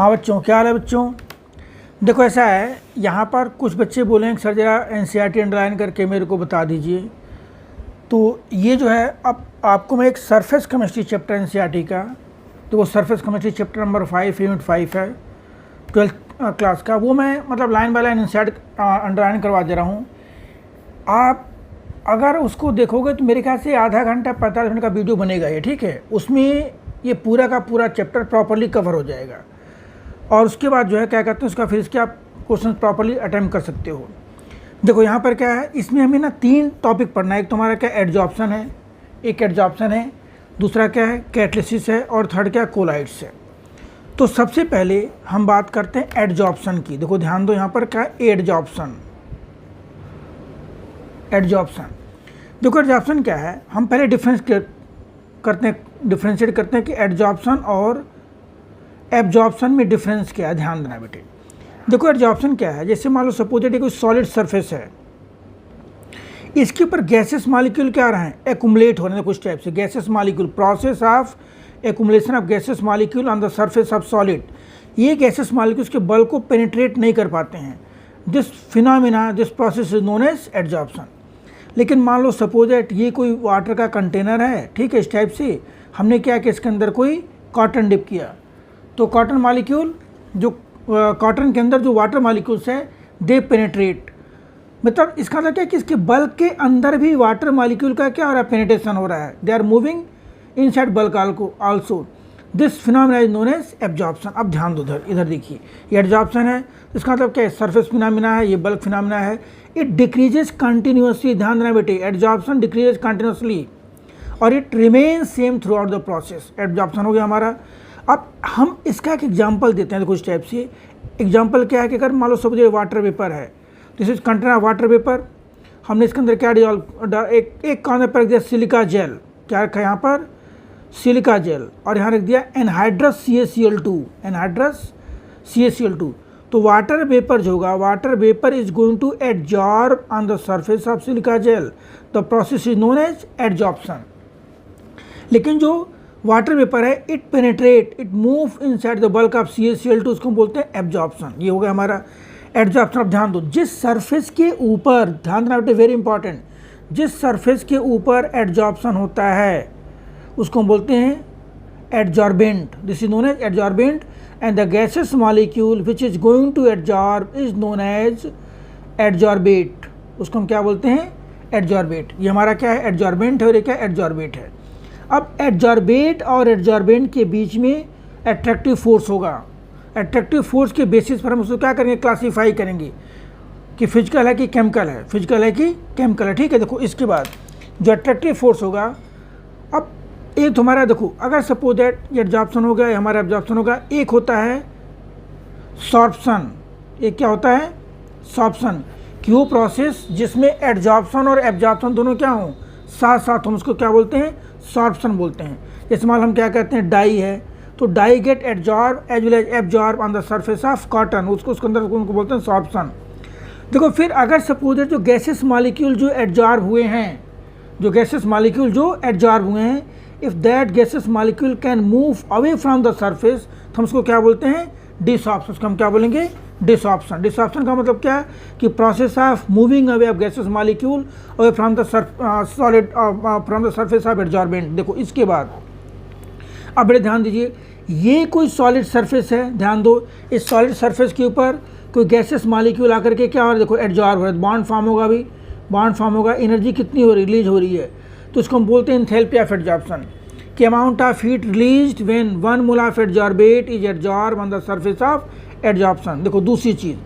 हाँ बच्चों, क्या हाल है बच्चों। देखो ऐसा है, यहाँ पर कुछ बच्चे बोलेंगे सर जरा एनसीईआरटी अंडरलाइन करके मेरे को बता दीजिए। तो ये जो है, अब आपको मैं एक सरफेस केमिस्ट्री चैप्टर एनसीईआरटी का, तो वो surface chemistry chapter number 5 unit 5 है 12th क्लास का, वो मैं मतलब line by line NCERT underline करवा दे रहा हूँ। आप अगर उसको देखोगे तो मेरे ख्याल से आधा घंटा 45 मिनट का वीडियो बनेगा ये, ठीक है। उसमें ये पूरा का पूरा चैप्टर प्रॉपर्ली कवर हो जाएगा और उसके बाद जो है क्या कहते हैं उसका फिर इसके आप क्वेश्चन प्रॉपर्ली अटेम्प्ट कर सकते हो। देखो यहाँ पर क्या है, इसमें हमें ना 3 टॉपिक पढ़ना है। एक तुम्हारा क्या एडजॉर्प्शन है, एक एडजॉर्प्शन है, दूसरा क्या है कैटालिसिस है और थर्ड क्या कोलाइड्स है। तो सबसे पहले हम बात करते हैं एडजॉर्प्शन की। देखो ध्यान दो, यहाँ पर क्या है एडजॉर्प्शन। देखो एडजॉर्प्शन क्या है, हम पहले डिफ्रेंशिएट करते हैं कि एडजॉर्प्शन और एब्जॉर्प्शन में डिफरेंस क्या है। ध्यान देना बेटे। देखो एडजॉर्प्शन क्या है, जैसे मान लो सपोज कोई सॉलिड सरफेस है, इसके ऊपर गैसेस मॉलिक्यूल क्या आ रहे हैं, एक्युमुलेट हो रहे हैं कुछ टाइप से gases molecule, process of accumulation of gases molecule on the surface of solid. ये गैसेस मॉलिक्यूल्स के बल को पेनिट्रेट नहीं कर पाते हैं। This phenomena, this process is known as adsorption. लेकिन मान लो सपोज ये कोई वाटर का कंटेनर है, ठीक है, इस टाइप से हमने क्या कि इसके अंदर कोई कॉटन डिप किया, तो कॉटन मॉलिक्यूल जो कॉटन के अंदर जो वाटर मॉलिक्यूल्स है दे पेनिट्रेट, मतलब इसका मतलब क्या है कि इसके बल्क के अंदर भी वाटर मॉलिक्यूल का क्या हो रहा है, पेनिट्रेशन हो रहा है। They are moving inside bulk also. This phenomena is known as absorption. अब ध्यान दो इधर देखिए, ये एब्जॉर्प्शन है, इसका मतलब क्या है सरफेस फिनोमिना है, ये बल्क फिनोमिना है। It decreases continuously. ध्यान देना बेटे, एब्जॉर्प्शन डिक्रीजेस कंटिन्यूसली और it remain same through out the process. Absorption हो गया हमारा। अब हम इसका एक एग्जांपल देते हैं कुछ टाइप से। एग्जांपल क्या है कि अगर मान लो सब वाटर वेपर है, this is container water vapour, हमने इसके अंदर क्या एक कॉर्नर पर रख दिया सिलिका जेल, क्या रखा है यहाँ पर सिलिका जेल, और यहाँ रख दिया एनहाइड्रस CaCl2, एनहाइड्रस CaCl2। तो वाटर वेपर जो होगा, water vapour is going to adsorb on the surface of silica gel. The process is known as adsorption. लेकिन जो वाटर वेपर है it penetrate, it move inside the bulk of CaCl2, उसको बोलते हैं absorption. ये हो गया हमारा एब्जॉर्प्शन। अब ध्यान दो, जिस सरफेस के ऊपर, ध्यान देना बेटे वेरी इंपॉर्टेंट, जिस सरफेस के ऊपर एब्जॉर्प्शन होता है उसको बोलते हैं adsorbent. This is known as adsorbent and the gases molecule which is going to adsorb is known as adsorbate. उसको हम क्या बोलते हैं, एडजॉर्बेट। ये हमारा क्या है, एडजॉर्बेंट है और ये क्या एडजॉर्बेट है। अब एडजॉर्बेट और एडजॉर्बेंट के बीच में एट्रैक्टिव फोर्स होगा। एट्रैक्टिव फोर्स के बेसिस पर हम उसको क्या करेंगे, क्लासीफाई करेंगे कि फिजिकल है कि केमिकल है, फिजिकल है कि केमिकल है, ठीक है। देखो इसके बाद जो एट्रैक्टिव फोर्स होगा, अब एक तुम्हारा देखो, अगर सपोज दैट ये एडजॉर्प्शन हो गया, हमारा एब्जॉर्प्शन होगा, एक होता है सॉर्प्शन। एक क्या होता है, सॉर्प्शन, कि वो प्रोसेस जिसमें एडजॉर्प्शन और एब्जॉर्प्शन दोनों क्या हों, साथ साथ, हम उसको क्या बोलते हैं, सॉर्प्शन बोलते हैं। जैसे मान हम क्या कहते हैं, डाई है, तो dye get adsorb as well as absorb on the surface of cotton, उसको उसके अंदर उनको बोलते हैं सॉर्प्शन। देखो फिर अगर सपोज जो गैसेस मॉलिक्यूल जो एडजॉर्ब हुए हैं, जो गैसेस मॉलिक्यूल जो एडजॉर्ब हुए हैं, if that gases molecule can move away from the surface, तो हम उसको क्या बोलते हैं, डिसऑर्प्शन। उसको हम क्या बोलेंगे, डिसऑर्प्शन। डिसऑर्प्शन का मतलब क्या है कि process of moving away of gases molecule away from the solid from the surface of adsorbent. देखो इसके बाद अब बड़े ध्यान दीजिए, ये कोई सॉलिड सरफेस है, ध्यान दो, इस सॉलिड सरफेस के ऊपर कोई गैसेस मॉलिक्यूल आकर के क्या हो रहा है, देखो एडजॉर्ब हो रहा है, बॉन्ड फॉर्म होगा, अभी बॉन्ड फॉर्म होगा, एनर्जी कितनी हो रही, रिलीज हो रही है, तो उसको हम बोलते हैं एंथैल्पी ऑफ एडजॉर्प्शन, कि amount of heat released when 1 mole of adsorbate is adsorb on the surface of adsorption. देखो दूसरी चीज़,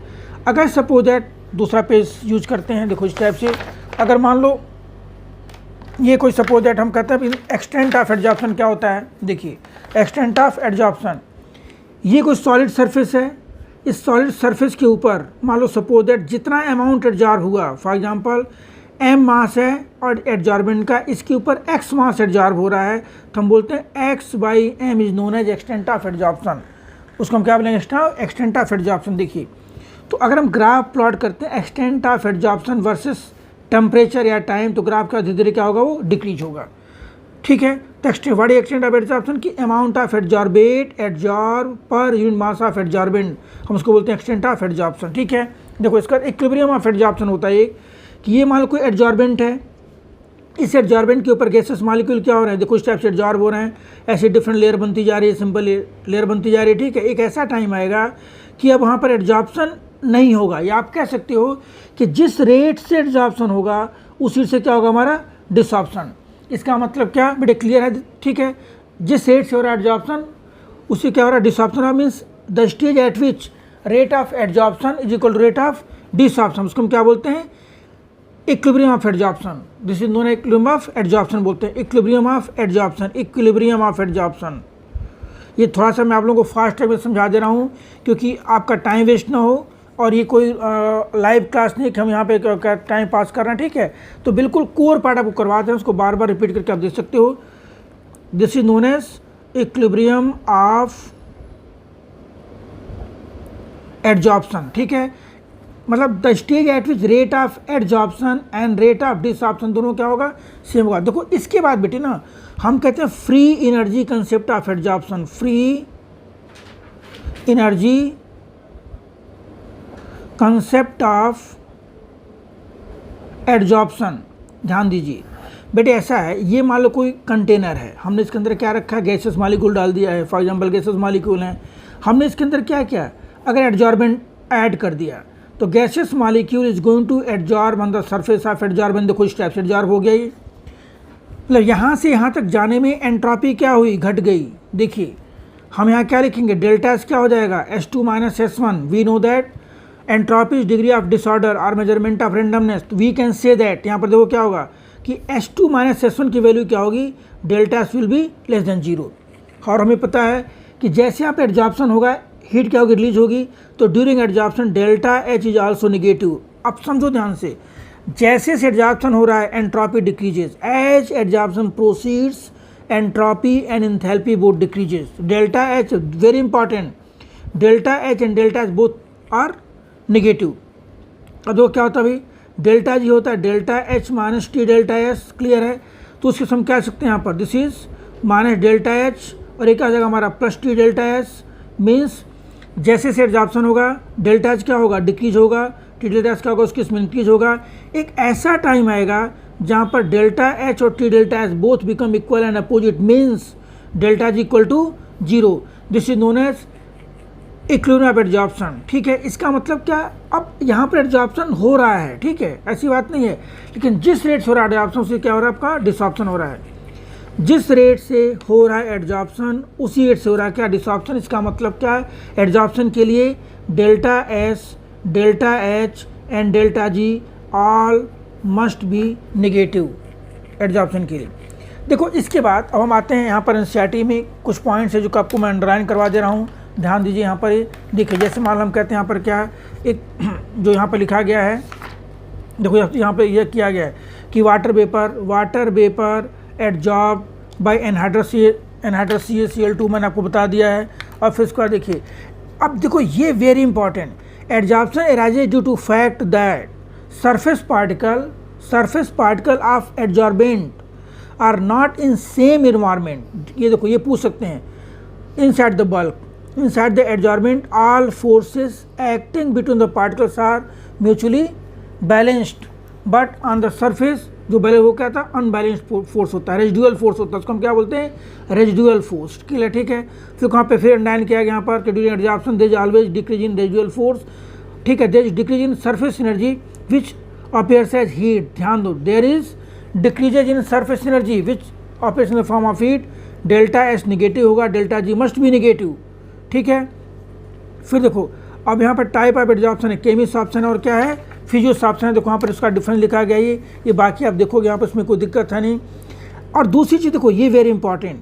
अगर सपोज दैट दूसरा पेज यूज करते हैं, देखो इस टाइप से, अगर मान लो ये कोई सपोज दैट हम कहते हैं एक्सटेंट ऑफ एडजॉर्प्शन क्या होता है, देखिए एक्सटेंट ऑफ एडजॉर्प्शन, ये कोई सॉलिड सरफेस है, इस सॉलिड सरफेस के ऊपर मान लो सपोज दैट जितना अमाउंट एडजॉर्ब हुआ, फॉर एग्जांपल m मास है और एडजॉर्बेंट का इसके ऊपर x मास एडजॉर्ब हो रहा है, तो हम बोलते हैं x/m is known as extent of adsorption. उसको हम क्या बोलेंगे, एक्सटेंट ऑफ एडजॉर्प्शन। देखिए तो अगर हम ग्राफ प्लॉट करते हैं extent of adsorption versus temperature या टाइम, तो ग्राफ का धीरे धीरे क्या होगा, वो डिक्रीज होगा। ठीक है। Next what is extent of adsorption की amount of adsorbate adsorb per unit mass of adsorbent, हम उसको बोलते हैं एक्सटेंट ऑफ एडजॉर्प्शन। ठीक है, देखो इसका इक्विलिब्रियम ऑफ एडजॉर्प्शन होता है कि ये मान लो कोई एडजॉर्बेंट है, इस एडजॉर्बेंट के ऊपर गैसेस मॉलिक्यूल क्या हो रहे हैं, देखो इस टाइप से एडजॉर्ब हो रहे हैं, ऐसे डिफरेंट लेयर बनती जा रही है, सिंपल लेयर बनती जा रही है। ठीक है, एक ऐसा टाइम आएगा कि अब वहाँ पर एडजॉर्प्शन नहीं होगा, या आप कह सकते हो कि जिस रेट से एडजॉर्प्शन होगा उसी से क्या होगा हमारा डिसॉर्प्शन। इसका मतलब क्या बेटे क्लियर है? ठीक है, जिस रेट से हो रहा है एडजॉर्प्शन उसी क्या हो रहा है desorption. Means the stage at which rate of adsorption is equal to rate of desorption, उसको हम क्या बोलते हैं equilibrium of adsorption. This is known equilibrium of adsorption बोलते हैं, equilibrium of adsorption, equilibrium of adsorption. ये थोड़ा सा मैं आप लोगों को फास्ट में समझा दे रहा हूँ क्योंकि आपका टाइम वेस्ट ना हो, और ये कोई लाइव क्लास नहीं कि हम यहाँ पे टाइम पास कर रहे हैं। ठीक है, तो बिल्कुल कोर पार्ट आपको करवाते हैं, उसको बार बार रिपीट करके आप देख सकते हो। This is known as equilibrium of adsorption. ठीक है, मतलब the stage at which rate of adsorption and rate of desorption दोनों क्या होगा सेम होगा। देखो इसके बाद बेटे ना हम कहते हैं free energy concept of adsorption, free energy concept of adsorption. ध्यान दीजिए बेटे, ऐसा है ये मान लो कोई कंटेनर है, हमने इसके अंदर क्या रखा है गैसेस मॉलिक्यूल डाल दिया है, फॉर एग्जांपल गैसेस मॉलिक्यूल हैं, हमने इसके अंदर क्या किया अगर एडजॉर्बेंट ऐड कर दिया तो gases molecule is going to adsorb on the surface of adsorbent. देखो इस टाइप से एडजॉर्ब हो गया ये, मतलब यहाँ से यहाँ तक जाने में एंट्रोपी क्या हुई घट गई। देखिए हम यहाँ क्या लिखेंगे डेल्टा एस क्या हो जाएगा S2 minus S1। We know that entropy is degree of disorder और measurement of randomness, we can say that यहाँ पर देखो क्या होगा कि S2 माइनस S1 की वैल्यू क्या होगी delta S will be less than 0। और हमें पता है कि जैसे यहाँ पे एडजॉर्प्शन होगा हीट क्या होगी रिलीज होगी, तो during adsorption delta H is also negative. अब समझो ध्यान से, जैसे से एडजॉर्प्शन हो रहा है entropy decreases, as adsorption proceeds entropy and enthalpy both decreases. Delta H very important, delta H and delta H both are negative. अब देखो क्या होता है भाई डेल्टा जी होता है delta H minus T delta S, clear है? तो उसके हम कह सकते हैं यहाँ पर this is minus delta H और एक आ जाएगा हमारा plus T delta S. Means जैसे से एडजॉर्प्शन होगा डेल्टा एच क्या होगा डिक्रीज होगा, टी डेल्टा एस क्या होगा उसकी इसमें इंक्रीज होगा। एक ऐसा टाइम आएगा जहाँ पर डेल्टा एच और T delta S both become equal and opposite, means delta G equal to 0। This is known as equilibrium of adsorption. ठीक है, इसका मतलब क्या अब यहाँ पर एडजॉर्प्शन हो रहा है, ठीक है ऐसी बात नहीं है, लेकिन जिस रेट से हो रहा है एडजॉर्प्शन से क्या हो रहा है आपका डिसऑर्प्शन हो रहा है। जिस रेट से हो रहा है एडजॉर्प्शन उसी रेट से हो रहा है क्या डिसऑर्प्शन। इसका मतलब क्या है एडजॉर्प्शन के लिए delta S delta H and delta G all must be negative adsorption के लिए। देखो इसके बाद अब हम आते हैं यहाँ पर एनसीईआरटी में कुछ पॉइंट्स है जो आपको मैं अंडरलाइन करवा दे रहा हूँ, ध्यान दीजिए। यहाँ पर ये देखिए जैसे मान हम कहते हैं यहाँ पर क्या है एक जो यहाँ पर लिखा गया है, देखो यहाँ पर यह किया गया है कि water vapour adsorb by anhydrous CaCl2 मैंने आपको बता दिया है। और फिर उसके बाद देखिए अब देखो ये very important, adsorption arises due to fact that surface particle of adsorbent are not in same environment. ये देखो ये पूछ सकते हैं inside the bulk inside the adsorbent all forces acting between the particles are mutually balanced but on the surface जो balance वो क्या था अनबैलेंस्ड फोर्स होता है, रेजिडुअल फोर्स होता है, उसको हम क्या बोलते हैं रेजिडुअल फोर्स। क्लियर, ठीक है। फिर कहाँ पे फिर अंडरलाइन किया गया यहाँ पर during adsorption there is always decrease in residual force. ठीक है, there is decrease in surface energy which appears as heat. ध्यान दो there is decreases in surface energy which appears in the form of heat. Delta S negative होगा, delta G must be negative. ठीक है, फिर देखो अब यहाँ पर टाइप ऑफ एडजॉर्प्शन है, केमिसॉर्प्शन और क्या है फिजियोसॉर्प्शन है। देखो यहाँ पर इसका डिफरेंस लिखा गया ये बाकी आप देखोगे यहाँ पर इसमें कोई दिक्कत है नहीं। और दूसरी चीज़ देखो ये very important,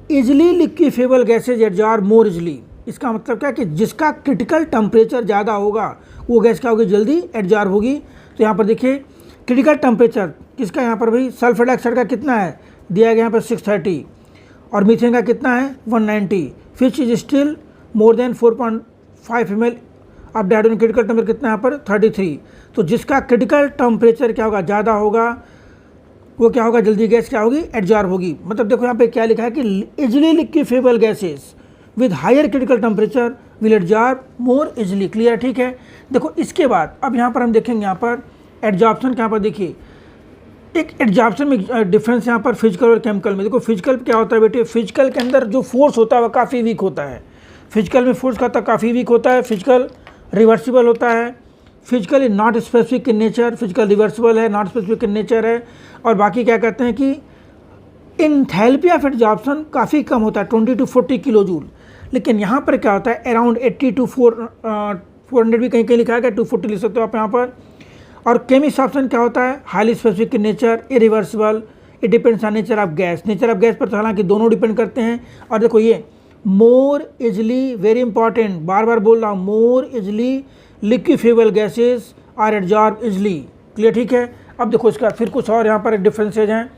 easily liquefiable gases adsorb more easily. इसका मतलब क्या कि जिसका क्रिटिकल टेम्परेचर ज़्यादा होगा वो गैस क्या होगी जल्दी एडजॉर्ब होगी। तो यहाँ पर देखिए क्रिटिकल टेम्परेचर किसका यहाँ पर भाई सल्फर डाइऑक्साइड का कितना है दिया गया यहाँ पर 630 और मीथेन का कितना है 190, which is still more than 4.5 ml। अब डायडोन क्रिटिकल टेम्परेचर कितना है यहाँ पर 33। तो जिसका क्रिटिकल टेम्परेचर क्या होगा ज़्यादा होगा वो क्या होगा, जल्दी गैस क्या होगी, एडजॉर्ब होगी। मतलब देखो यहाँ पे क्या लिखा है कि easily liquefiable gases with higher critical temperature will adsorb more easily. Clear, ठीक है। देखो इसके बाद अब यहाँ पर हम देखेंगे, यहाँ पर एडजॉर्प्शन, यहाँ पर देखिए एक एडजॉर्प्शन में डिफरेंस यहाँ पर फिजिकल और केमिकल में। देखो फिजिकल क्या होता है बेटे, फिजिकल के अंदर जो फोर्स होता है वह काफ़ी वीक होता है। फिजिकल में फोर्स का काफ़ी वीक होता है, फिजिकल रिवर्सिबल होता है, physical is not specific in nature, physical reversible है, नॉट स्पेसिफिक इन नेचर है। और बाकी क्या कहते हैं कि इंथैल्पी ऑफ एडजॉर्प्शन काफ़ी कम होता है, 20 to 40 किलो जूल। लेकिन यहाँ पर क्या होता है, अराउंड 80 to 400 भी कहीं कहीं लिखा है, 240 लिख सकते हो आप यहाँ पर। और केमिसॉर्प्शन क्या होता है, highly specific in nature, irreversible, it depends on nature of gas. Nature of gas पर तो हालांकि दोनों डिपेंड करते हैं। और देखो ये मोर इजली, वेरी इंपॉर्टेंट, बार बार बोल रहा हूँ, more easily liquefiable gases are adsorb easily. Clear, ठीक है। अब देखो इसका फिर कुछ और यहाँ पर डिफरेंसेज हैं।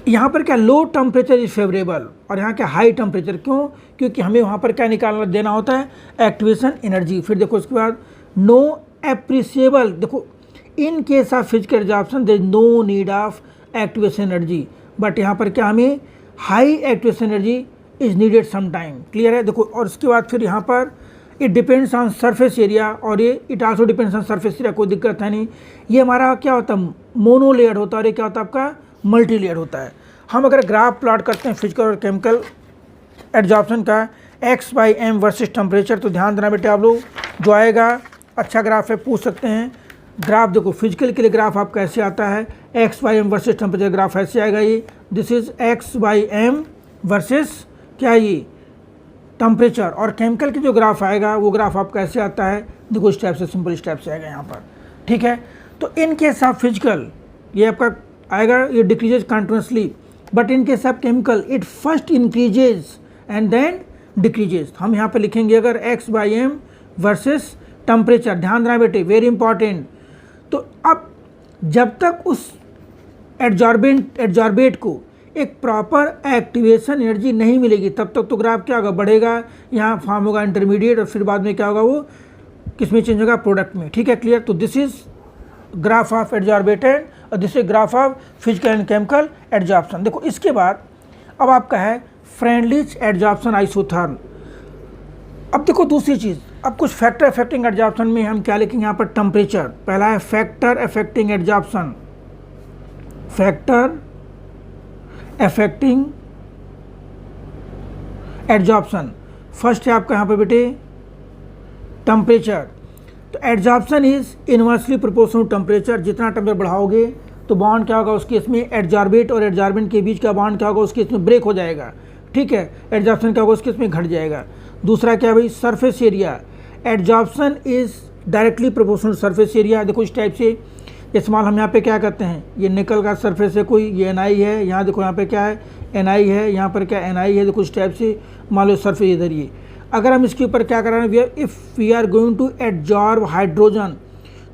यहाँ पर क्या लो टेम्परेचर इज फेवरेबल और यहाँ क्या हाई टेम्परेचर, क्यों, क्योंकि हमें वहाँ पर क्या निकालना देना होता है, एक्टिवेशन एनर्जी। फिर देखो इसके बाद नो एप्रिसिएबल, देखो in case of physical adsorption there is no need of activation energy, but यहाँ पर क्या हमें high activation energy is needed some time. Clear है। देखो और उसके बाद फिर यहाँ पर it depends on surface area और ये it also depends on surface area, कोई दिक्कत है नहीं। ये हमारा क्या होता है, मोनो लेयर होता है और ये क्या होता है आपका, मल्टी लेयर होता है। हम अगर ग्राफ प्लॉट करते हैं फिजिकल और केमिकल एडजॉर्प्शन का x/m वर्सेस टेम्परेचर, तो ध्यान देना बेटे आप लोग, जो आएगा अच्छा ग्राफ है, पूछ सकते हैं। ग्राफ देखो फिजिकल के लिए ग्राफ आपका ऐसे आता है, x/m वर्सेस टेम्परेचर ग्राफ ऐसे आएगा, ये दिस इज x/m वर्सेस क्या ये टेम्परेचर। और केमिकल की जो ग्राफ आएगा वो ग्राफ आपका ऐसे आता है, देखो इस टाइप से, सिंपल स्टेप से आएगा यहाँ पर, ठीक है। तो इन केस ऑफ फिजिकल ये आपका आएगा, ये decreases continuously, but in case of chemical it first increases and then decreases. हम यहाँ पर लिखेंगे अगर x/m वर्सेस टेम्परेचर, ध्यान देना बेटे, वेरी इंपॉर्टेंट। तो अब जब तक उस एडजॉर्बेट को एक प्रॉपर एक्टिवेशन एनर्जी नहीं मिलेगी तब तक तो ग्राफ क्या होगा, बढ़ेगा, यहाँ फॉर्म होगा इंटरमीडिएट और फिर बाद में क्या होगा, वो किस में चेंज होगा, प्रोडक्ट में। ठीक है, क्लियर। तो दिस इज ग्राफ ऑफ एडजॉर्बेटेड और this is graph of physical and chemical adsorption. देखो इसके बाद अब आपका है फ्रेंडलीज एडजॉर्प्शन आइसोथर्म। अब देखो दूसरी चीज़, अब कुछ फैक्टर अफेक्टिंग एडजॉर्प्शन में हम क्या लिखेंगे, यहाँ पर टेम्परेचर। पहला है factor affecting adsorption, factor affecting adsorption. First है आपका यहाँ पर बेटे टेम्परेचर। तो adsorption is inversely proportional to temperature. जितना टेम्परेचर बढ़ाओगे तो बॉन्ड क्या होगा उस केस में, एडजॉर्बेट और एडजॉर्बेंट के बीच का बॉन्ड क्या होगा उस केस में, ब्रेक हो जाएगा। ठीक है, एडजॉर्प्शन क्या होगा उस केस में, घट जाएगा। दूसरा क्या है भाई, surface area. Adsorption is directly proportional surface area. देखो इस टाइप से, जैसे मान हम यहाँ पे क्या करते हैं, ये निकल का सरफेस है कोई, ये Ni है, यहाँ देखो यहाँ पे क्या है Ni है, यहाँ पर क्या Ni है, देखो इस टाइप से मान लो सरफेस इधर ये। अगर हम इसके ऊपर क्या कर रहे हैं, if we are going to adsorb hydrogen,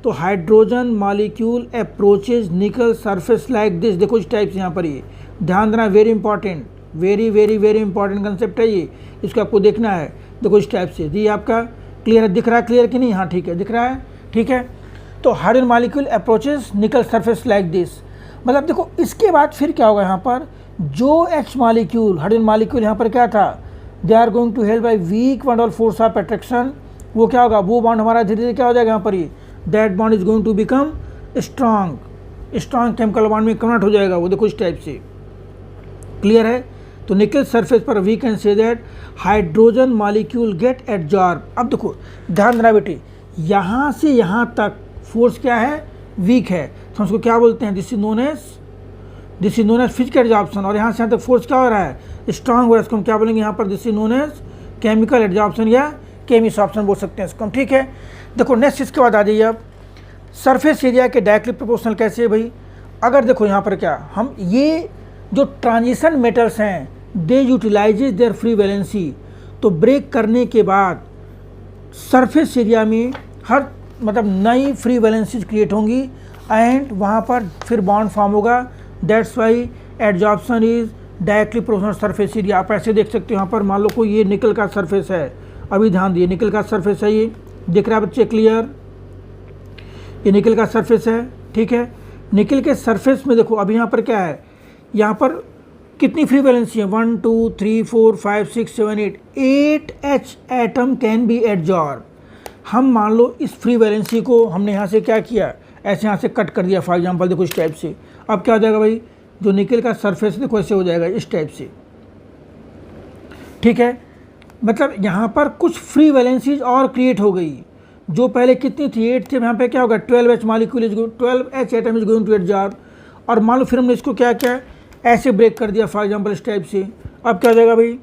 तो hydrogen molecule approaches nickel surface like this. देखो इस टाइप से यहाँ पर ये ध्यान देना, very important, very very very important concept है ये, इसको आपको देखना है। देखो इस टाइप से, जी आपका क्लियर है, दिख रहा है क्लियर कि नहीं, हाँ ठीक है दिख रहा है, ठीक है। तो hydrogen molecule approaches nickel surface like this. मतलब देखो इसके बाद फिर क्या होगा, यहाँ पर जो H मॉलिक्यूल, हाइड्रोजन मॉलिक्यूल यहाँ पर क्या था, they are going to help by weak bond और फोर्स ऑफ अट्रैक्शन। वो क्या होगा, वो बॉन्ड हमारा धीरे धीरे क्या हो जाएगा यहाँ पर, ये that bond is going to become strong chemical bond में कन्वर्ट हो जाएगा वो। देखो इस टाइप से, क्लियर है। तो निकल सरफेस पर we can say that hydrogen molecule get adsorb. अब देखो ध्यान देना बेटे, यहाँ से यहाँ तक फोर्स क्या है, वीक है, तो उसको क्या बोलते हैं, this is known as physical adsorption. और यहाँ से यहाँ तक फोर्स क्या हो रहा है, स्ट्रांग हो रहा है, इसको हम क्या बोलेंगे यहाँ पर, this is known as chemical adsorption या केमिसॉर्प्शन बोल सकते हैं इसको हम। ठीक है, देखो नेक्स्ट इसके बाद आ जाइए। अब सरफेस एरिया के डायरेक्टली प्रोपोर्शनल कैसे है भाई, अगर देखो यहाँ पर क्या, हम ये जो ट्रांजिशन मेटल्स हैं दे यूटिलाइजेज देयर फ्री वैलेंसी। तो ब्रेक करने के बाद सरफेस एरिया में हर मतलब नई फ्री वैलेंसीज क्रिएट होंगी एंड वहाँ पर फिर बॉन्ड फॉर्म होगा। That's why adsorption is directly proportional surface area. आप ऐसे देख सकते हो, यहाँ पर मान लो कोई ये निकल का सरफेस है, अभी ध्यान दिए निकल का सरफेस है, ये दिख रहा है बच्चे क्लियर, ये निकल का सरफेस है। ठीक है, निकल के सरफेस में देखो, अभी यहाँ पर क्या है, यहाँ पर कितनी फ्री वैलेंसी है, 1 2 3 4 5 6 7 8 H atom can be adsorb. हम मान लो इस फ्री वैलेंसी को हमने यहाँ से क्या किया, ऐसे यहाँ से कट कर दिया फॉर एग्जांपल, देखो इस टाइप से। अब क्या हो जाएगा भाई, जो निकल का सरफेस देखो ऐसे हो जाएगा इस टाइप से, ठीक है। मतलब यहाँ पर कुछ फ्री वैलेंसीज और क्रिएट हो गई, जो पहले कितनी थी 8 थी, यहाँ पे क्या होगा 12H molecule is 12H atom is going to adsorb. और मान लो फिर हमने इसको क्या क्या ऐसे ब्रेक कर दिया फॉर एग्जांपल इस टाइप से। अब क्या हो जाएगा भाई,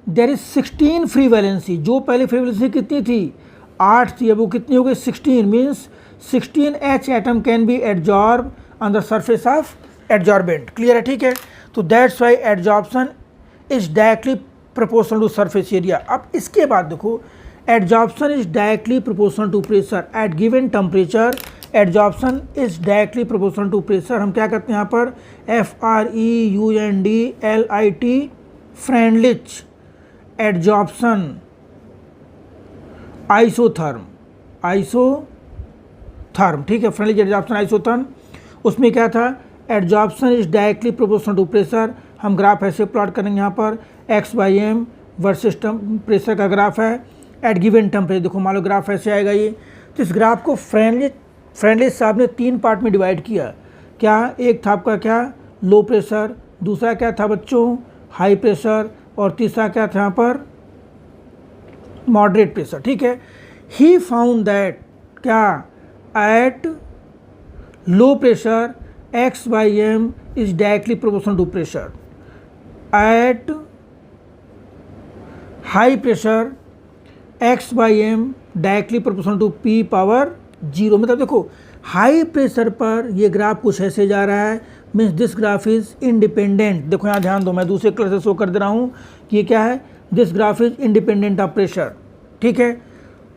देयर इज 16 फ्री वैलेंसी, जो पहले फ्री वैलेंसी कितनी थी 8 थी, अब वो कितनी हो गई 16, means 16H atom can be adsorb on the surface of adsorbent. Clear है, ठीक है। तो that's why adsorption is directly proportional to surface area. अब इसके बाद देखो, adsorption is directly proportional to pressure at given temperature. Adsorption is directly proportional to pressure. हम क्या करते हैं यहाँ पर, FREUNDLIT, फ्रेंडलिच एडजॉर्प्शन आइसोथर्म, ठीक है, फ्रेंडलिच एडजॉर्प्शन आइसोथर्म। उसमें क्या था, adsorption is directly proportional to pressure. हम ग्राफ ऐसे प्लॉट करेंगे, यहाँ पर x/m वर्सेस प्रेशर का ग्राफ है एट गिवन टेम्परेचर। देखो मान लो ग्राफ ऐसे आएगा ये। तो इस ग्राफ को फ्रेंडलिच साहब ने 3 पार्ट में डिवाइड किया। क्या, एक था आपका क्या लो प्रेशर, दूसरा क्या था बच्चों हाई प्रेशर, और तीसरा क्या था यहाँ पर मॉडरेट प्रेशर, ठीक है। ही फाउंड दैट क्या, at low pressure x/m is directly proportional to pressure, at high pressure x/m directly proportional to p⁻0। मतलब देखो हाई प्रेशर पर ये ग्राफ कुछ ऐसे जा रहा है, means this graph is independent. देखो यहाँ ध्यान दो, मैं दूसरे कलर से शो कर दे रहा हूँ कि ये क्या है, this graph is independent of pressure, ठीक है।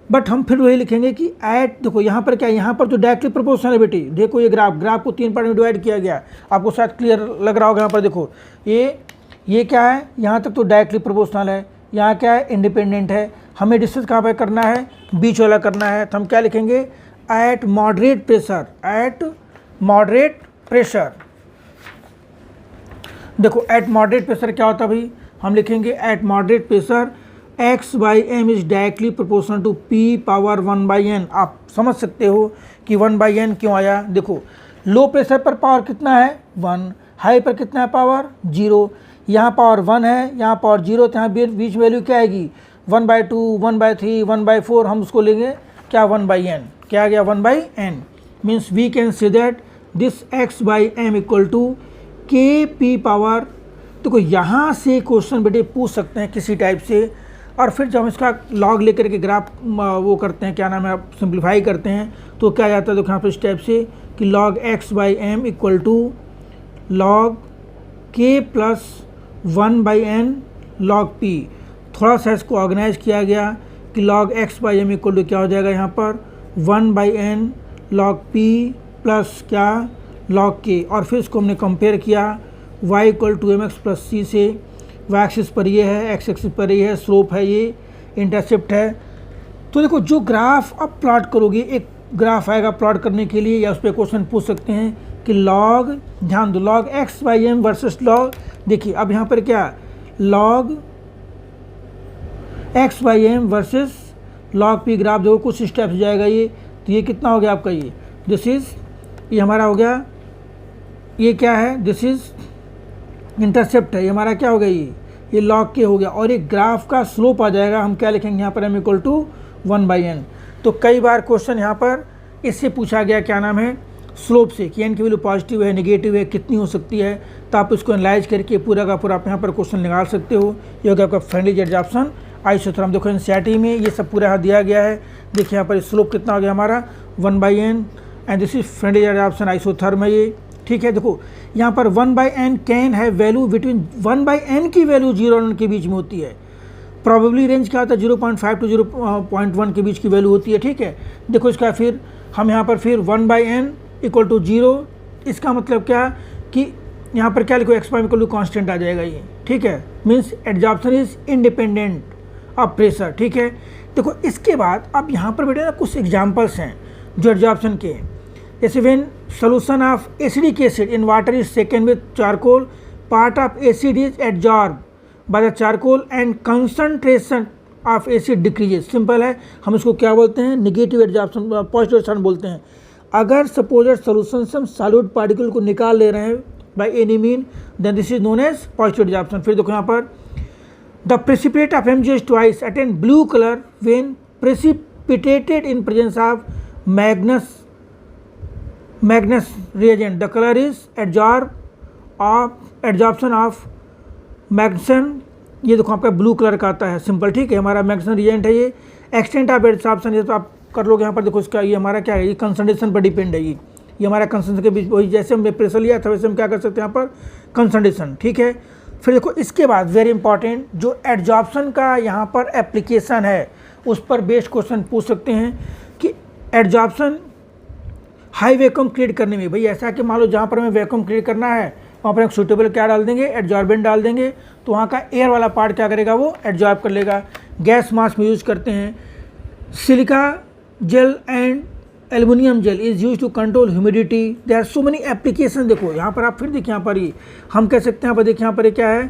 बट हम फिर वही लिखेंगे कि एट, देखो यहाँ पर क्या, यहाँ पर तो डायरेक्टली प्रोपोर्शनल है बेटी। देखो ये ग्राफ को 3 पार्ट में डिवाइड किया गया, आपको शायद क्लियर लग रहा होगा। यहाँ पर देखो ये क्या है, यहाँ तक तो डायरेक्टली प्रोपोर्शनल है, यहाँ क्या है इंडिपेंडेंट है। हमें डिस्कस कहाँ पर करना है, बीच वाला करना है। तो हम क्या लिखेंगे, at moderate pressure, at moderate pressure. देखो एट मॉडरेट प्रेशर क्या होता है भाई, हम लिखेंगे at moderate pressure x/m is directly proportional to p⁻1/n। आप समझ सकते हो कि 1/n क्यों आया। देखो लो प्रेशर पर पावर कितना है 1, हाई पर कितना है पावर 0। यहाँ पावर 1 है, यहाँ पावर 0, तो यहाँ बीच वैल्यू क्या आएगी 1/2, 1/3, 1/4। हम उसको लेंगे क्या 1/n, क्या आ गया 1/n। Means we can say that this x/m equal to kp power. देखो यहाँ से क्वेश्चन बेटे पूछ सकते हैं किसी टाइप से, और फिर जब हम इसका लॉग लेकर के ग्राफ वो करते हैं, क्या नाम है, सिंप्लीफाई करते हैं, तो क्या जाता है देखो यहाँ पर इस टाइप से कि log x/m equal to log k plus 1/n log p। थोड़ा सा इसको ऑर्गेनाइज किया गया कि log x/m इक्वल टू क्या हो जाएगा यहाँ पर 1/n log p प्लस क्या log k। और फिर इसको हमने कंपेयर किया y equal to mx plus c से। y एक्सिस पर ये है, x एक्सिस पर ये है, स्लोप है, ये इंटरसेप्ट है। तो देखो जो ग्राफ अब प्लॉट करोगे, एक ग्राफ आएगा प्लॉट करने के लिए, या उस पर क्वेश्चन पूछ सकते हैं कि log, ध्यान दो, log x/m वर्सेस log, देखिए अब यहाँ पर क्या log x/m versus log p graph देखो कुछ स्टेप से जाएगा ये। तो ये कितना हो गया आपका, ये दिस इज, ये हमारा हो गया, ये क्या है, दिस इज इंटरसेप्ट है, ये हमारा क्या हो गया, ये log k हो गया। और एक ग्राफ का स्लोप आ जाएगा, हम क्या लिखेंगे यहाँ पर m इक्वल टू 1/n। तो कई बार क्वेश्चन यहाँ पर इससे पूछा गया, क्या नाम है, स्लोप से, कि n की वैल्यू पॉजिटिव है, नेगेटिव है, कितनी हो सकती है। तो आप इसको एनालाइज करके पूरा का पूरा आप यहाँ पर क्वेश्चन निकाल सकते हो। ये हो गया आपका फ्रेंडलिच एडजॉर्प्शन आइसोथर्म। देखो एनसीईआरटी में ये सब पूरा यहाँ दिया गया है। देखिए यहाँ पर स्लोप कितना हो गया हमारा 1/n, and this is Freundlich adsorption isotherm है ये, ठीक है। देखो यहाँ पर 1/n कैन है वैल्यू बिटवीन 1/n की वैल्यू 0 और 1 के बीच में होती है। प्रॉबेबली रेंज क्या होता है 0.5 टू 0.1 के बीच की वैल्यू होती है, ठीक है। देखो इसका फिर हम यहाँ पर फिर 1/n इक्वल टू 0, इसका मतलब क्या कि यहाँ पर क्या लिखो x' इक्वल टू कॉन्स्टेंट आ जाएगा ये, ठीक है। Means adsorption is independent of pressure, ठीक है। देखो इसके बाद अब यहाँ पर बेटे ना कुछ एग्जाम्पल्स हैं जो एडजॉर्प्शन के हैं। जैसे when solution of acidic acid in water is shaken with charcoal. Part of acid is absorbed by the charcoal and concentration of acid decreases. Simple है, हम इसको क्या बोलते हैं, निगेटिव एडजॉर्प्शन, पॉजिटिव एडजॉर्प्शन बोलते हैं. अगर सपोज सोल्यूशन से हम सॉलिड पार्टिकल को निकाल ले रहे हैं by any mean, then this is known as positive adsorption. फिर देखो यहाँ पर the precipitate of MgS twice attain blue colour when precipitated in presence of magneson reagent. The colour is adsorption of magneson. ये देखो आपका blue colour का आता है, सिंपल, ठीक है. हमारा मैग्नेशन रिएजेंट है ये. एक्सटेंट ऑफ एडजॉर्प्शन ये तो आप कर लोगे. यहाँ पर देखो इसका ये हमारा क्या है, ये कंसंट्रेशन पर डिपेंड है. ये हमारा कंसंट्रेशन के बीच वही जैसे हमने प्रेशर लिया था वैसे हम क्या कर सकते हैं यहाँ पर कंसंट्रेशन, ठीक है. फिर देखो इसके बाद वेरी इंपॉर्टेंट जो एडजॉर्प्शन का यहाँ पर एप्लीकेशन है उस पर बेस्ड क्वेश्चन पूछ सकते हैं कि एडजॉर्प्शन हाई वैक्यूम क्रिएट करने में. भाई ऐसा कि मान लो जहाँ पर हमें वैक्यूम क्रिएट करना है वहाँ पर एक सूटेबल क्या डाल देंगे, एडजॉर्बेंट डाल देंगे, तो वहाँ का एयर वाला पार्ट क्या करेगा, वो एडजॉर्ब कर लेगा. गैस मास्क में यूज़ करते हैं. Silica gel and aluminium gel is use to control humidity. There are so many application. देखो यहाँ पर आप फिर देखिए, यहाँ पर ही हम कह सकते हैं, यहाँ पर देखिए, यहाँ पर क्या है,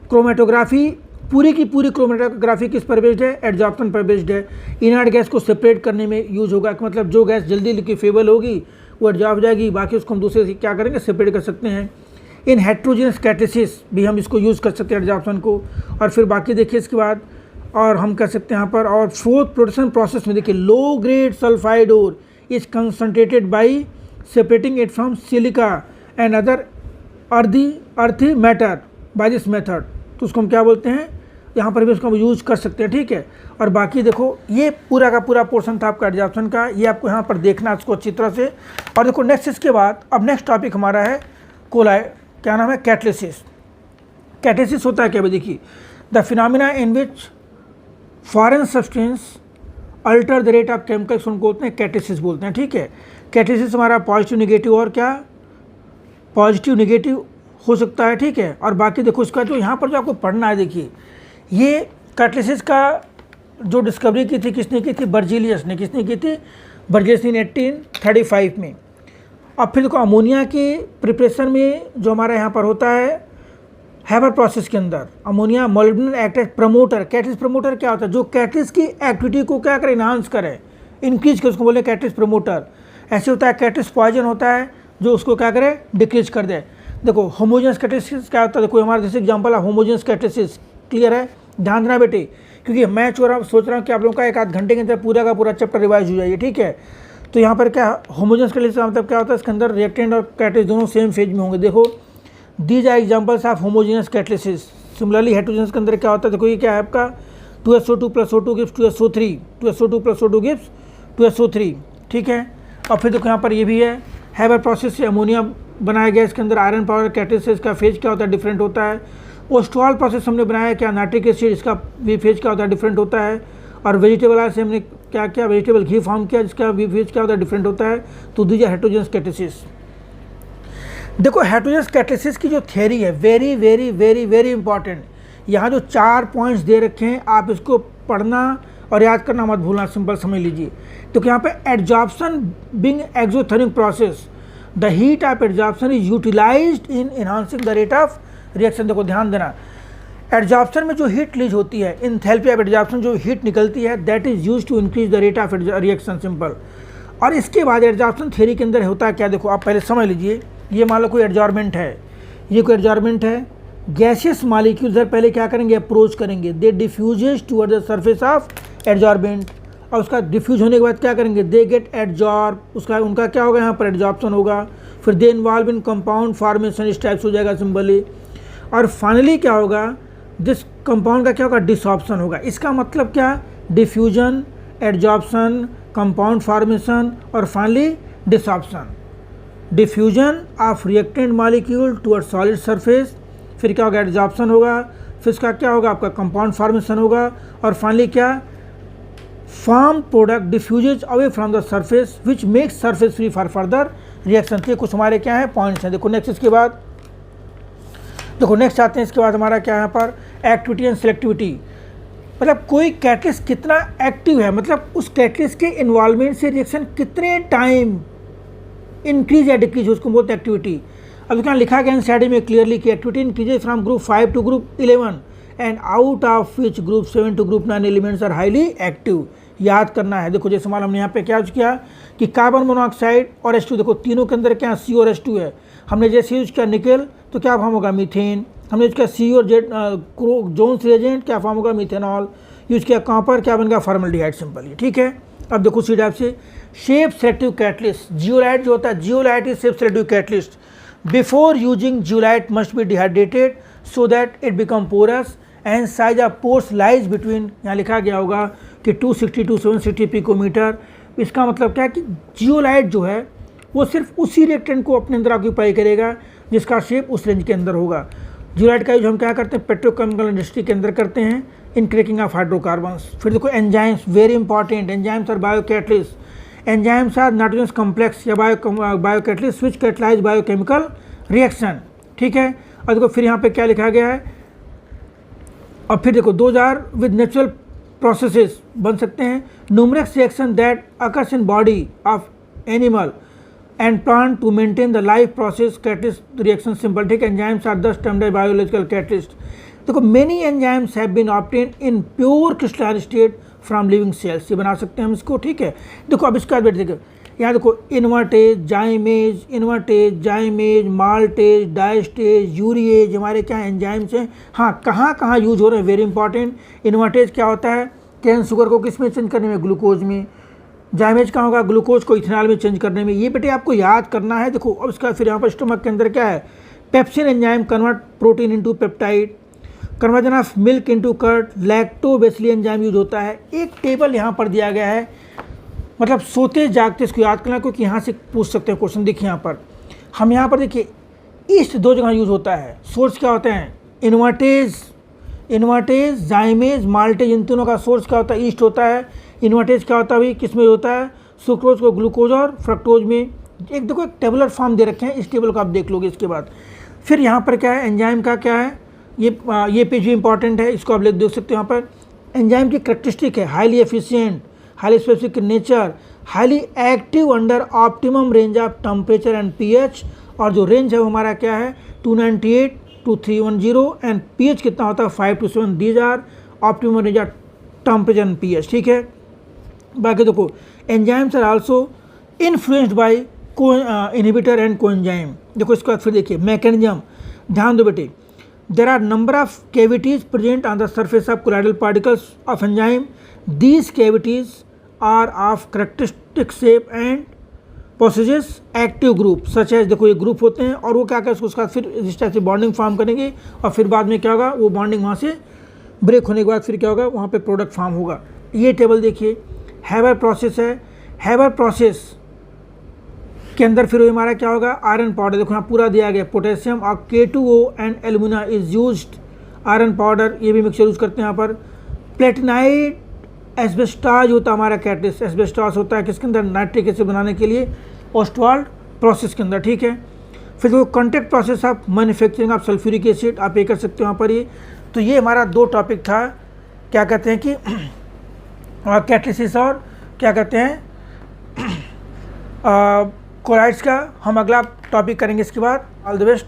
क्रोमेटोग्राफी. पूरी की पूरी क्रोमेटोग्राफी किस पर बेस्ड है, एडजॉर्प्शन पर बेस्ड है. इनर्ट गैस को सेपरेट करने में यूज होगा, मतलब जो गैस जल्दी लिक्विफेबल होगी वो एडजॉर्ब जाएगी, बाकी उसको हम दूसरे से क्या करेंगे, सेपरेट कर सकते हैं. इन हेट्रोजेनस कैटेसिस भी हम इसको यूज़ कर सकते हैं एडजॉर्प्शन को. और फिर बाकी देखिए इसके बाद और हम कह सकते हैं यहाँ पर, और फोर्थ प्रोडक्शन प्रोसेस में देखिए low grade sulphide ore is concentrated by separating it from silica and other earthy matter by this method. तो उसको हम क्या बोलते हैं, यहाँ पर भी उसको हम यूज़ कर सकते हैं, ठीक है. और बाकी देखो ये पूरा का पूरा पोर्शन था आपका एडजॉर्प्शन का, ये आपको यहाँ पर देखना है इसको अच्छी तरह से. और देखो नेक्स्ट इसके बाद अब नेक्स्ट टॉपिक हमारा है क्या नाम है, कैटलिसिस. कैटलिसिस होता है क्या भाई, देखिए the phenomena in which foreign substance alter the rate of chemicals, उनको बोलते हैं कैटलिसिस बोलते हैं, ठीक है. कैटलिसिस हमारा पॉजिटिव निगेटिव और क्या पॉजिटिव निगेटिव हो सकता है, ठीक है. और बाकी देखो इसका जो यहाँ पर जो आपको पढ़ना है, देखिए ये कैटलिसिस का जो डिस्कवरी की थी किसने की थी, बर्जीलियस ने. किसने की थी, बर्जीलियस ने 1835 में. अब फिर देखो अमोनिया के प्रिपरेशन में जो हमारा यहाँ पर होता है हैबर प्रोसेस के अंदर, ammonia molybdenum act as promoter. Catalyst promoter क्या होता है, जो कैटलिस्ट की एक्टिविटी को क्या करे, इनहांस करे, इंक्रीज करे, उसको बोले कैटलिस्ट प्रमोटर. ऐसे होता है कैटलिस्ट पॉइजन होता है जो उसको क्या करे, डिक्रीज कर दे. देखो होमोजेनस कैटलिसिस क्या होता है, देखो हमारा जैसे एग्जाम्पल है होमोजेनस कैटलिसिस. क्लियर है, ध्यान देना बेटे, क्योंकि मैं सोच रहा हूँ कि आप लोगों का एक आध घंटे के अंदर पूरा का पूरा चैप्टर रिवाइज हो जाइए, ठीक है. तो यहाँ पर क्या होमोजेनस कैटलिसिस का मतलब क्या होता है, इसके अंदर रिएक्टेंट और कैटलिस्ट दोनों सेम फेज में होंगे. देखो these are examples of homogeneous catalysis. Similarly heterogeneous के अंदर क्या होता है, देखो ये क्या है आपका 2SO2 + O2 gives 2SO3, 2SO2 + O2 gives 2SO3, ठीक है. और फिर देखो यहाँ पर ये भी है, हैबर प्रोसेस से अमोनिया बनाया गया, इसके अंदर आयरन पावर कैटलिसिस का फेज क्या होता है, डिफरेंट होता है. ओस्टॉल प्रोसेस हमने बनाया क्या, नाइट्रिक एसिड, इसका भी फेज क्या होता है, डिफरेंट होता है. और वेजिटेबल ऑयल से हमने क्या किया, वेजिटेबल घी फॉर्म किया, जिसका भी फेज क्या होता है, डिफरेंट होता है. तो दीज आर हेटेरोजेनस कैटलिसिस. देखो हेटेरोजेनस कैटलिसिस की जो थ्योरी है very very very very important. यहाँ जो 4 पॉइंट्स दे रखे हैं आप इसको पढ़ना और याद करना मत भूलना, सिंपल समझ लीजिए. तो यहाँ पे adsorption being exothermic process, the heat of adsorption is utilised in enhancing the rate of reaction. देखो ध्यान देना, एडजॉर्प्शन में जो हीट रिलीज होती है, एंथैल्पी ऑफ एडजॉर्प्शन जो हीट निकलती है, that is used to increase the rate of reaction, simple. और इसके बाद एडजॉर्प्शन थ्योरी के अंदर होता है क्या, देखो आप पहले समझ लीजिए. ये मान लो कोई एडजॉर्बेंट है, ये कोई एडजॉर्बेंट है, गैसियस मालिक्यूल इधर पहले क्या करेंगे, अप्रोच करेंगे, they diffuses toward the surface of adsorbent. और उसका डिफ्यूज होने के बाद क्या करेंगे, दे गेट एडजॉर्ब, उसका उनका क्या होगा, यहाँ पर एडजॉर्प्शन होगा. फिर they involve in compound formation, इस टाइप से हो जाएगा सिंबली. और फाइनली क्या होगा, दिस कंपाउंड का क्या होगा, डिसॉर्प्शन होगा. इसका मतलब क्या, डिफ्यूजन, एडजॉर्प्शन, कंपाउंड फॉर्मेशन और finally desorption. Diffusion of reactant molecule toward solid surface, फिर क्या होगा, एडजॉर्प्शन होगा, फिर इसका क्या होगा, आपका कंपाउंड फॉर्मेशन होगा. और फाइनली क्या, form product diffuses away from the surface which makes surface free for further reaction. ये कुछ हमारे क्या है पॉइंट्स हैं. देखो नेक्स्ट इसके बाद, देखो नेक्स्ट आते हैं इसके बाद हमारा क्या है यहाँ पर, एक्टिविटी एंड सेलेक्टिविटी. मतलब कोई कैटलिस्ट कितना एक्टिव है, मतलब उस कैटलिस्ट के इन्वॉल्वमेंट से रिएक्शन कितने टाइम इंक्रीज या डिक्रीज, उसको बोलते हैं एक्टिविटी। अब यहाँ लिखा गया स्टडी में क्लियरली कि activity increases from group 5 to group 11 and out of which group 7 to group 9 elements are highly active. याद करना है। देखो जैसे मान हमने यहाँ पे क्या यूज किया कि कार्बन मोनोऑक्साइड और H2, देखो तीनों के अंदर क्या C और H2 है। हमने जैसे यूज किया निकल तो क्या फॉर्म होगा मीथेन। हमने यूज किया C और जोन्स रिएजेंट, क्या फॉर्म होगा मीथेनॉल। यूज किया कॉपर, क्या बन गया फॉर्मल्डिहाइड, सिंपल है, ठीक है। अब देखो सी टाइप से शेप सेलेक्टिव कैटलिस्ट, जियोलाइट जो होता है, zeolite is shape selective catalyst. Before using zeolite must be dehydrated so that it become porous and size of pores lies between, यहाँ लिखा गया होगा कि 260 to 760 पिकोमीटर। इसका मतलब क्या है कि जियोलाइट जो है वो सिर्फ उसी रिएक्टेंट को अपने अंदर ऑक्यूपाई करेगा जिसका शेप उस रेंज के अंदर होगा। जियोलाइट का यूज हम क्या करते हैं, पेट्रोकेमिकल इंडस्ट्री के अंदर करते हैं इन क्रैकिंग ऑफ हाइड्रोकार्बन्स। फिर देखो enzymes, very important, enzymes are biocatalyst. Enzymes are nitrogen complex या biocatalyst which catalyse biochemical reaction, ठीक है। और देखो फिर यहाँ पे क्या लिखा गया है, और फिर देखो 2000 विद नेचुरल प्रोसेसेस बन सकते हैं। Numerous reaction that occurs in body of animal and plant to maintain the life process catalyst reaction, simple, ठीक है। Enzymes are thus termed as biological catalyst. देखो many enzymes have been obtained in pure crystalline state from living cells, ये बना सकते हैं हम इसको, ठीक है। देखो अब इसका देखो यहाँ देखो इन्वर्टेज, जाइमेज, माल्टेज, डायस्टेज, यूरिएज, हमारे क्या एंजाइम्स हैं। हाँ, कहाँ कहाँ यूज हो रहे हैं, वेरी इंपॉर्टेंट। इन्वर्टेज क्या होता है, कैन शुगर को किस में चेंज करने में, ग्लूकोज में। जाइमेज कहाँ होगा, ग्लूकोज को इथेनॉल में चेंज करने में। ये बेटे आपको याद करना है। देखो अब इसका फिर यहाँ पर स्टमक के अंदर क्या है, pepsin enzyme convert protein into peptide, conversion of milk into curd, lactobacilli enzyme use होता है। एक टेबल यहाँ पर दिया गया है, मतलब सोते जागते इसको याद करना, क्योंकि यहाँ से पूछ सकते हैं क्वेश्चन। देखिए यहाँ पर हम यहाँ पर देखिए ईस्ट 2 जगह यूज होता है। सोर्स क्या होते हैं, इन्वर्टेज, जाइमेज, माल्टेज, इन तीनों का सोर्स क्या होता है, ईस्ट होता है। इन्वर्टेज क्या होता है भाई, किस में होता है, सुक्रोज को ग्लूकोज और फ्रक्टोज में। एक देखो एक टेबुलर फॉर्म दे रखे हैं, इस टेबल को आप देख लोगे इसके बाद। फिर यहाँ पर क्या है, एंजाइम का क्या है, ये पेज भी इंपॉर्टेंट है, इसको आप देख सकते हो। यहाँ पर एंजाइम की करैक्टरिस्टिक है, highly efficient, highly specific nature, highly active under optimum range of temperature and pH. और जो रेंज है वो हमारा क्या है, 298 to 310 एंड पीएच कितना होता है, 5 to 7। These are optimum range of temperature and pH, ठीक है। बाकी देखो enzymes are also influenced by co inhibitor and coenzyme. देखो इसके बाद फिर देखिए मैकेनिज्म, ध्यान दो बेटे। There are number of cavities present on the surface of colloidal particles of enzyme. These cavities are of characteristic shape and possesses active group such as, देखो ये ग्रुप होते हैं और वो क्या करें उसका फिर इस टाइप से बॉन्डिंग फॉर्म करेंगे और फिर बाद में क्या होगा, वो बॉन्डिंग वहाँ से ब्रेक होने के बाद फिर क्या होगा, वहाँ पे प्रोडक्ट फॉर्म होगा। ये टेबल देखिए, हैबर प्रोसेस है, हैबर प्रोसेस के अंदर फिर हमारा क्या होगा, आयरन पाउडर। देखो यहाँ पूरा दिया गया, पोटेशियम और K2O and alumina is used, iron powder ये भी मिक्सचर यूज करते हैं यहाँ पर। प्लेटिनाइट एस्बेस्टास होता है हमारा कैटलिस्ट, एस्बेस्टास होता है किसके अंदर, नाइट्रिक एसिड बनाने के लिए ऑस्टवाल्ड प्रोसेस के अंदर, ठीक है। फिर वो contact process of manufacturing of sulphuric acid, आप ये कर सकते हो वहाँ पर। ये तो ये हमारा 2 टॉपिक था, क्या कहते हैं कि कैटलिसिस और क्या कहते हैं कोलाइड्स का। हम अगला टॉपिक करेंगे इसके बाद। All the best.